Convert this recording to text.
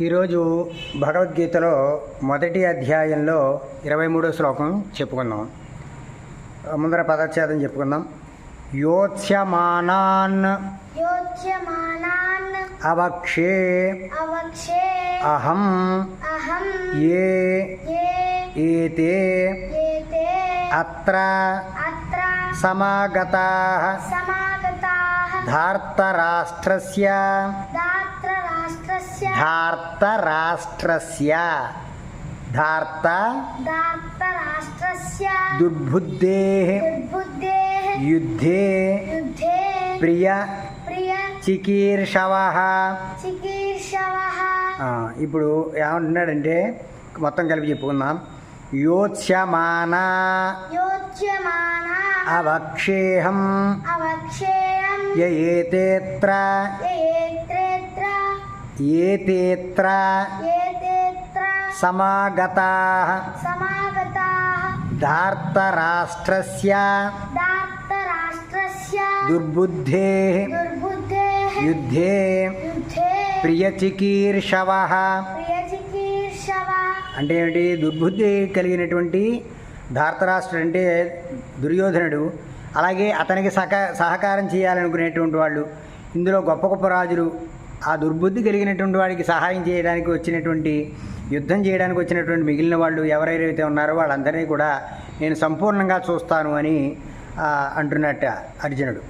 ఈరోజు భగవద్గీతలో మొదటి అధ్యాయంలో 23వ శ్లోకం చెప్పుకుందాం. ముందర పదచ్ఛేదం చెప్పుకుందాం. యోత్స్యమానాన్ అవక్షే అహం ఏ ఏతే అత్ర సమాగతాః ధార్తరాష్ట్రస్య దుర్బుద్ధేః యుద్ధే ప్రియ చికీర్షవః. ఇప్పుడు ఏమంటున్నాడంటే మొత్తం కలిపి చెప్పుకుందాం. యోత్స్యమానా అవక్షేహం ఏతేత్ర ఏతేత్ర సమాగతాః ధార్తరాష్ట్రస్య దుర్బుద్ధేః యుద్ధే ప్రియచికీర్షవః. అంటే ఏమిటి? దుర్బుద్ధి కలిగినటువంటి ధార్తరాష్ట్రుడు అంటే దుర్యోధనుడు, అలాగే అతనికి సహకారం చేయాలనుకునేటువంటి వాళ్ళు, ఇందులో గొప్ప గొప్ప రాజులు, ఆ దుర్బుద్ధి కలిగినటువంటి వాడికి సహాయం చేయడానికి వచ్చినటువంటి, యుద్ధం చేయడానికి వచ్చినటువంటి మిగిలిన వాళ్ళు ఎవరైతే ఉన్నారో వాళ్ళందరినీ కూడా నేను సంపూర్ణంగా చూస్తాను అని అంటున్నట్ట అర్జునుడు.